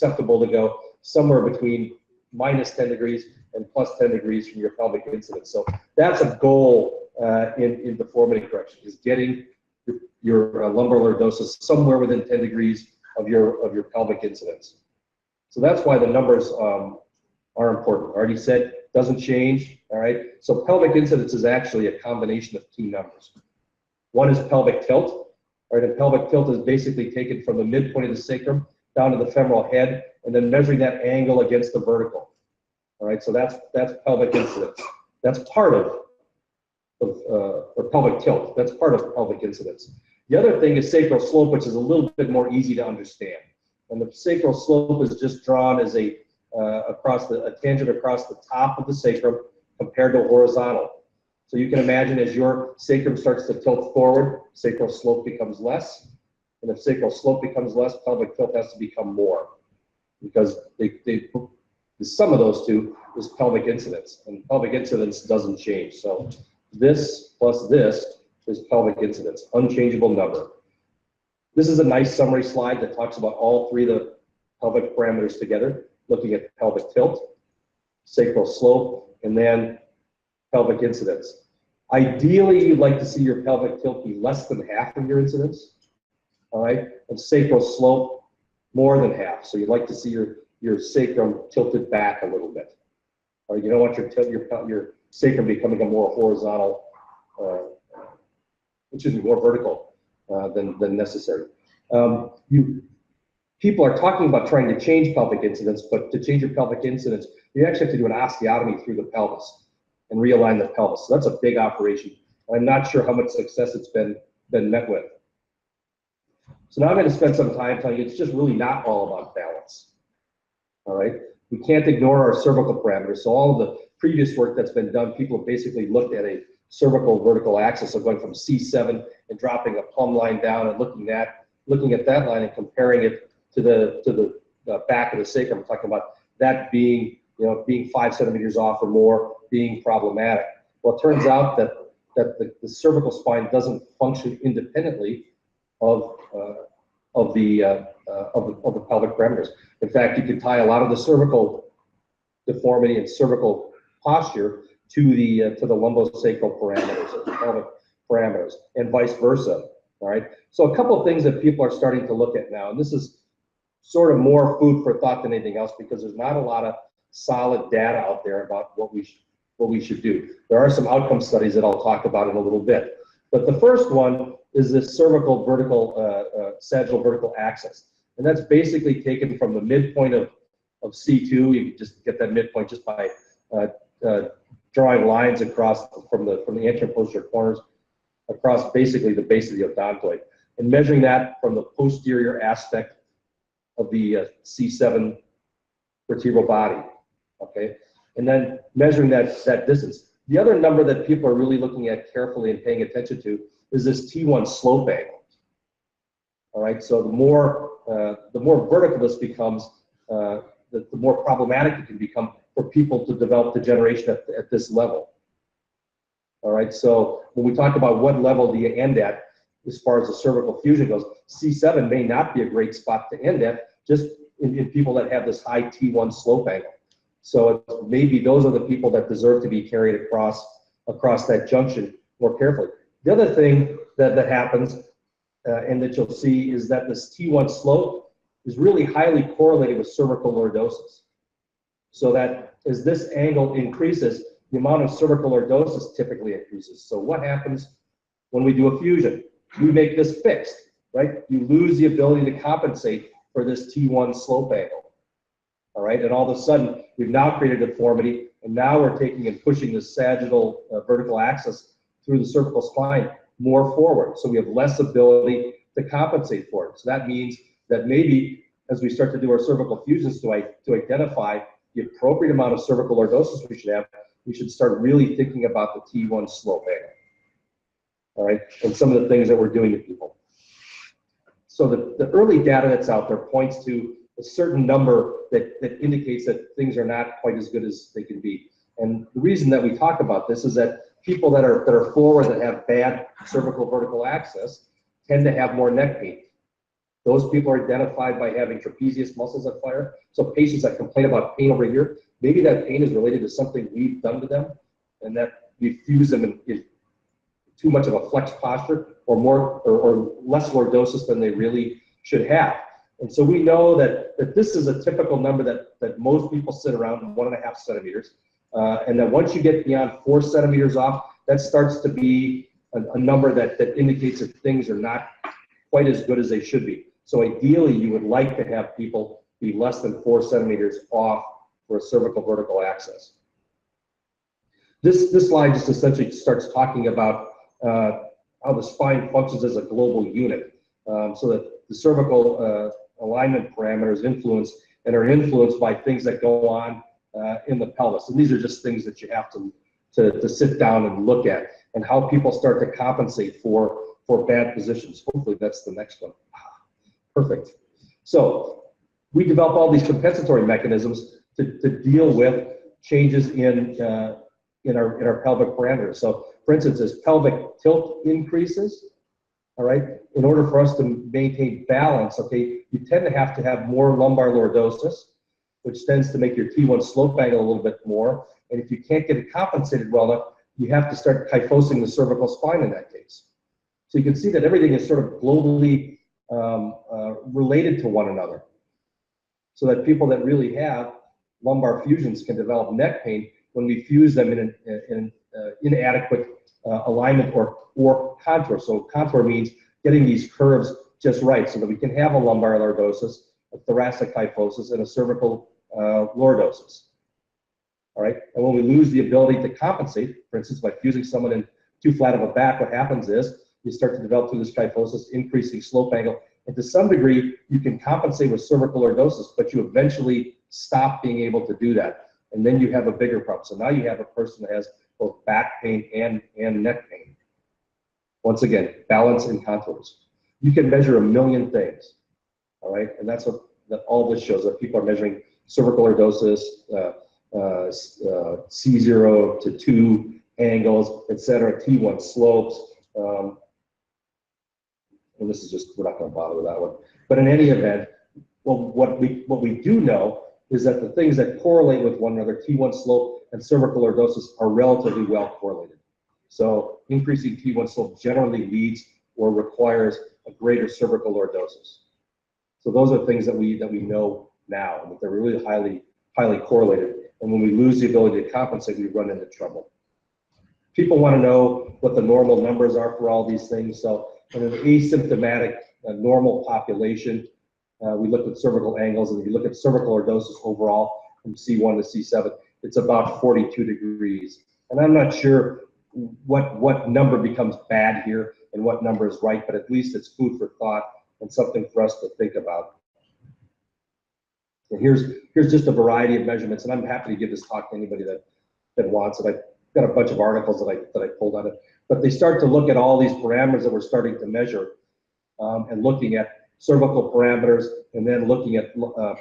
acceptable to go somewhere between -10 degrees and +10 degrees from your pelvic incidence. So that's a goal in deformity correction, is getting your lumbar lordosis somewhere within 10 degrees of your pelvic incidence. So that's why the numbers are important. I already said doesn't change. All right. So pelvic incidence is actually a combination of key numbers. One is pelvic tilt. All right, and pelvic tilt is basically taken from the midpoint of the sacrum down to the femoral head, and then measuring that angle against the vertical. All right, so that's pelvic incidence. That's part of or pelvic tilt. That's part of pelvic incidence. The other thing is sacral slope, which is a little bit more easy to understand. And the sacral slope is just drawn as a tangent across the top of the sacrum compared to horizontal. So you can imagine as your sacrum starts to tilt forward, sacral slope becomes less. And if sacral slope becomes less, pelvic tilt has to become more, because the sum of those two is pelvic incidence, and pelvic incidence doesn't change. So this plus this is pelvic incidence, unchangeable number. This is a nice summary slide that talks about all three of the pelvic parameters together, looking at pelvic tilt, sacral slope, and then pelvic incidence. Ideally, you'd like to see your pelvic tilt be less than half of your incidence, all right, and sacral slope more than half. So you'd like to see your sacrum tilted back a little bit. All right, you don't want your sacrum becoming a more horizontal, more vertical than necessary. People are talking about trying to change pelvic incidence, but to change your pelvic incidence, you actually have to do an osteotomy through the pelvis and realign the pelvis. So that's a big operation. I'm not sure how much success it's been met with. So now I'm going to spend some time telling you it's just really not all about balance. All right, we can't ignore our cervical parameters. So all of the previous work that's been done, people have basically looked at a cervical vertical axis of going from C7 and dropping a plumb line down and looking at that line and comparing it to the back of the sacrum. I'm talking about that being 5 centimeters off or more being problematic. Well, it turns out that the cervical spine doesn't function independently of the pelvic parameters. In fact, you can tie a lot of the cervical deformity and cervical posture to the lumbosacral parameters, or the pelvic parameters, and vice versa. All right. So a couple of things that people are starting to look at now, and this is sort of more food for thought than anything else, because there's not a lot of solid data out there about what we should do. There are some outcome studies that I'll talk about in a little bit. But the first one is this cervical vertical, sagittal vertical axis. And that's basically taken from the midpoint of C2. You can just get that midpoint just by drawing lines across from the anterior and posterior corners across basically the base of the odontoid, and measuring that from the posterior aspect of the C7 vertebral body, okay? And then measuring that distance. The other number that people are really looking at carefully and paying attention to is this T1 slope angle. All right, so the more vertical this becomes, the more problematic it can become for people to develop degeneration at this level. All right, so when we talk about what level do you end at as far as the cervical fusion goes, C7 may not be a great spot to end at, just in people that have this high T1 slope angle. So maybe those are the people that deserve to be carried across that junction more carefully. The other thing that happens and that you'll see is that this T1 slope is really highly correlated with cervical lordosis. So that as this angle increases, the amount of cervical lordosis typically increases. So what happens when we do a fusion? We make this fixed, right? You lose the ability to compensate for this T1 slope angle. All right, and all of a sudden, we've now created a deformity, and now we're taking and pushing the sagittal vertical axis through the cervical spine more forward. So we have less ability to compensate for it. So that means that maybe as we start to do our cervical fusions to identify the appropriate amount of cervical lordosis we should have, we should start really thinking about the T1 slope angle. All right, and some of the things that we're doing to people. So the early data that's out there points to a certain number that indicates that things are not quite as good as they can be. And the reason that we talk about this is that people that are forward, that have bad cervical vertical axis, tend to have more neck pain. Those people are identified by having trapezius muscles that fire. So patients that complain about pain over here, maybe that pain is related to something we've done to them, and that we fuse them in too much of a flex posture, or more or less lordosis than they really should have. And so we know that this is a typical number that most people sit around 1.5 centimeters, and that once you get beyond 4 centimeters off, that starts to be a number that indicates that things are not quite as good as they should be. So ideally, you would like to have people be less than 4 centimeters off for a cervical vertical access. This slide just essentially starts talking about how the spine functions as a global unit, so that the cervical alignment parameters are influenced by things that go on in the pelvis. And these are just things that you have to sit down and look at, and how people start to compensate for bad positions. Hopefully that's the next one. Perfect. So we develop all these compensatory mechanisms to deal with changes in our pelvic parameters. So for instance, as pelvic tilt increases, all right, in order for us to maintain balance, okay, you tend to have more lumbar lordosis, which tends to make your T1 slope angle a little bit more. And if you can't get it compensated well enough, you have to start kyphosing the cervical spine in that case. So you can see that everything is sort of globally related to one another, so that people that really have lumbar fusions can develop neck pain when we fuse them in an inadequate alignment or contour. So contour means getting these curves just right, so that we can have a lumbar lordosis, a thoracic kyphosis, and a cervical lordosis. All right, and when we lose the ability to compensate, for instance, by fusing someone in too flat of a back, what happens is you start to develop through this kyphosis, increasing slope angle, and to some degree, you can compensate with cervical lordosis, but you eventually stop being able to do that, and then you have a bigger problem. So now you have a person that has both back pain and neck pain. Once again, balance and contours. You can measure a million things, all right, and that's what all this shows, that people are measuring cervical lordosis, C0 to 2 angles, etc., T1 slopes. And this is just, we're not going to bother with that one. But in any event, well, what we do know is that the things that correlate with one another, T1 slope and cervical lordosis, are relatively well correlated. So increasing T1 slope generally leads or requires a greater cervical lordosis. So those are things that we know now, and that they're really highly correlated. And when we lose the ability to compensate, we run into trouble. People want to know what the normal numbers are for all these things. So in an asymptomatic normal population, we look at cervical angles, and if you look at cervical lordosis overall from C1 to C7, it's about 42 degrees. And I'm not sure what number becomes bad here and what number is right, but at least it's food for thought and something for us to think about. And here's just a variety of measurements, and I'm happy to give this talk to anybody that wants it. I've got a bunch of articles that I pulled on it, but they start to look at all these parameters that we're starting to measure, and looking at cervical parameters, and then looking at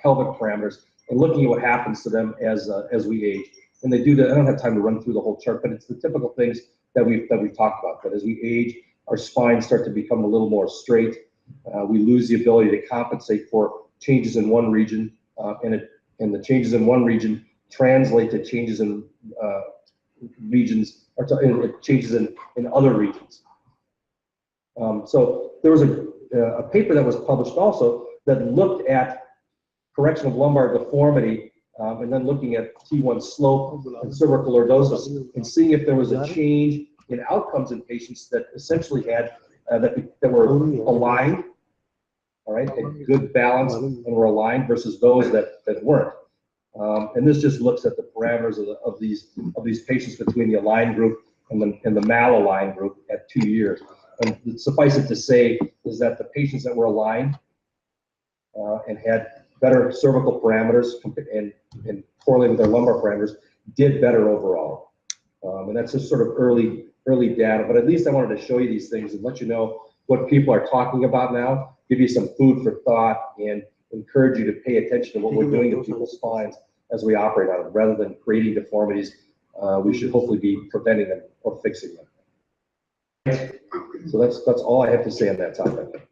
pelvic parameters, and looking at what happens to them as we age. And they do that. I don't have time to run through the whole chart, but it's the typical things that we've talked about. That as we age, our spines start to become a little more straight. We lose the ability to compensate for changes in one region, and the changes in one region translate to changes in regions, or changes in other regions. So there was a paper that was published also that looked at correction of lumbar deformity, and then looking at T1 slope and cervical lordosis, and seeing if there was a change in outcomes in patients that essentially had that were aligned, all right, had good balance and were aligned, versus those that weren't. And this just looks at the parameters of these patients between the aligned group and the malaligned group at 2 years. And suffice it to say is that the patients that were aligned and had better cervical parameters and correlated with their lumbar parameters did better overall. And that's just sort of early data, but at least I wanted to show you these things and let you know what people are talking about now, give you some food for thought, and encourage you to pay attention to what we're doing to people's spines as we operate on them. Rather than creating deformities, we should hopefully be preventing them or fixing them. So that's all I have to say on that topic.